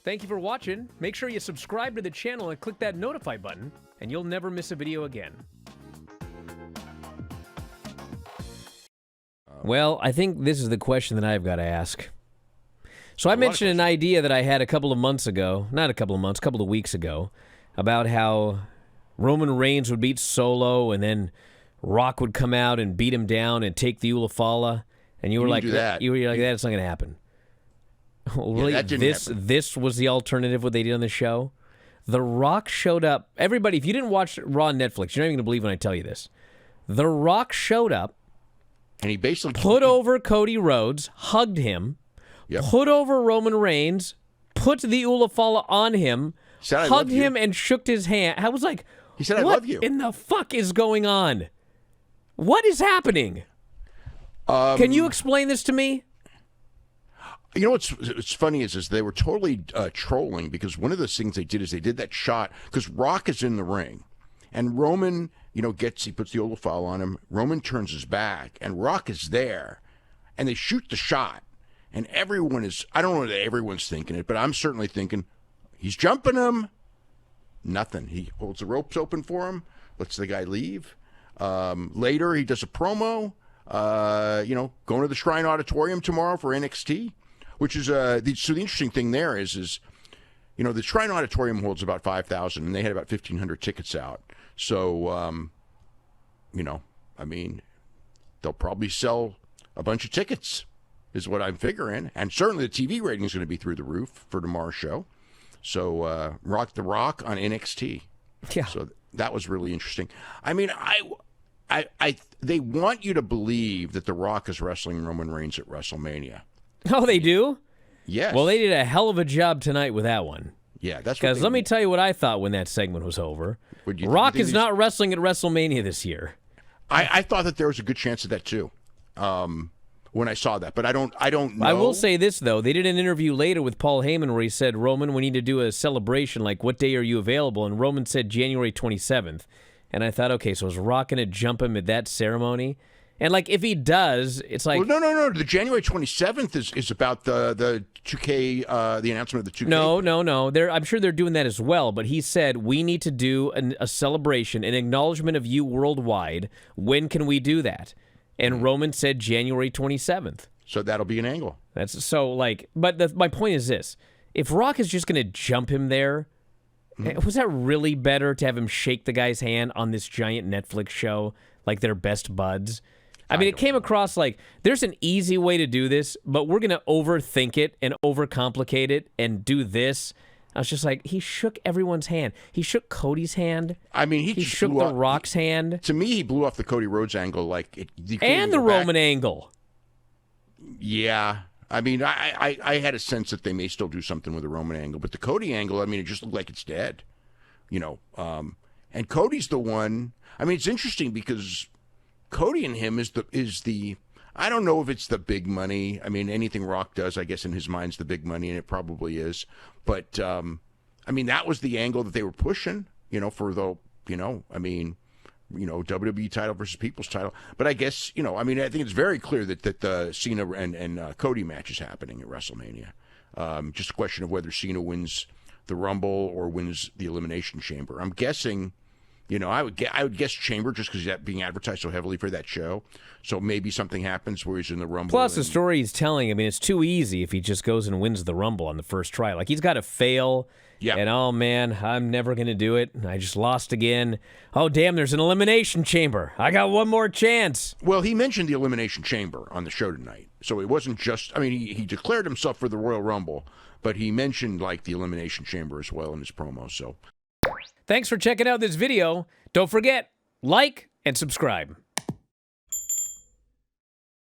Thank you for watching. Make sure you subscribe to the channel and click that notify button, and you'll never miss a video again. Well, I think this is the question that I've got to ask. So I mentioned an idea that I had a couple of months ago, not a couple of months, a couple of weeks ago, about how Roman Reigns would beat Solo, and then Rock would come out and beat him down and take the fala. And you were like, you were like, that's not going to happen. Really, that didn't happen. This was the alternative, what they did on the show. The Rock showed up. Everybody, if you didn't watch Raw on Netflix, you're not even going to believe when I tell you this. The Rock showed up, and he basically put over Cody Rhodes, hugged him, put over Roman Reigns, put the fala on him, hugged him, and shook his hand. I was like, he said, "I love you." What in the fuck is going on? What is happening? Can you explain this to me? You know what's funny is they were totally trolling, because one of those things they did is they did that shot because Rock is in the ring, and Roman, he puts the fala on him. Roman turns his back, and Rock is there, and they shoot the shot, and everyone is, I don't know that everyone's thinking it, but I'm certainly thinking he's jumping him. Nothing. He holds the ropes open for him, lets the guy leave. Later, he does a promo. Going to the Shrine Auditorium tomorrow for NXT. Which is so the interesting thing there is the Shrine Auditorium holds about 5,000, and they had about 1,500 tickets out. So, they'll probably sell a bunch of tickets, is what I'm figuring, and certainly the TV rating is going to be through the roof for tomorrow's show. So, Rock the Rock on NXT. Yeah. So that was really interesting. I mean, they want you to believe that The Rock is wrestling Roman Reigns at WrestleMania. Oh, they do? Yes. Well, they did a hell of a job tonight with that one. Yeah, that's because let me tell you what I thought when that segment was over. Rock is not wrestling at WrestleMania this year. I thought that there was a good chance of that too, when I saw that, but I don't know. I will say this though: they did an interview later with Paul Heyman where he said, "Roman, we need to do a celebration. Like, what day are you available?" And Roman said January 27th, and I thought, okay, so is Rock gonna jump him at that ceremony? And, like, if he does, it's like... Well, no. The January 27th is about the 2K, the announcement of the 2K. No. I'm sure they're doing that as well, but he said, we need to do a celebration, an acknowledgement of you worldwide. When can we do that? And Roman said January 27th. So that'll be an angle. That's so, like... But my point is this. If Rock is just going to jump him there, was that really better to have him shake the guy's hand on this giant Netflix show, like they're best buds? I mean, it came across like there's an easy way to do this, but we're going to overthink it and overcomplicate it and do this. I was just like, he shook everyone's hand. He shook Cody's hand. I mean, he shook the Rock's hand. To me, he blew off the Cody Rhodes angle. And the Roman angle. Yeah. I mean, I had a sense that they may still do something with the Roman angle, but the Cody angle, I mean, it just looked like it's dead. And Cody's the one. I mean, it's interesting because Cody and him is the I don't know if it's the big money. I mean, anything Rock does, I guess in his mind's the big money, and it probably is. But I mean, that was the angle that they were pushing, for the WWE title versus People's title. But I guess I mean, I think it's very clear that the Cena and Cody match is happening at WrestleMania. Just a question of whether Cena wins the Rumble or wins the Elimination Chamber. I'm guessing. I would guess Chamber just because he's being advertised so heavily for that show. So maybe something happens where he's in the Rumble. Plus, the story he's telling, I mean, it's too easy if he just goes and wins the Rumble on the first try. Like, he's got to fail. Yeah. And, oh, man, I'm never going to do it. I just lost again. Oh, damn, there's an Elimination Chamber. I got one more chance. Well, he mentioned the Elimination Chamber on the show tonight. So it wasn't just, I mean, he declared himself for the Royal Rumble, but he mentioned, like, the Elimination Chamber as well in his promo, so... Thanks for checking out this video. Don't forget, like and subscribe.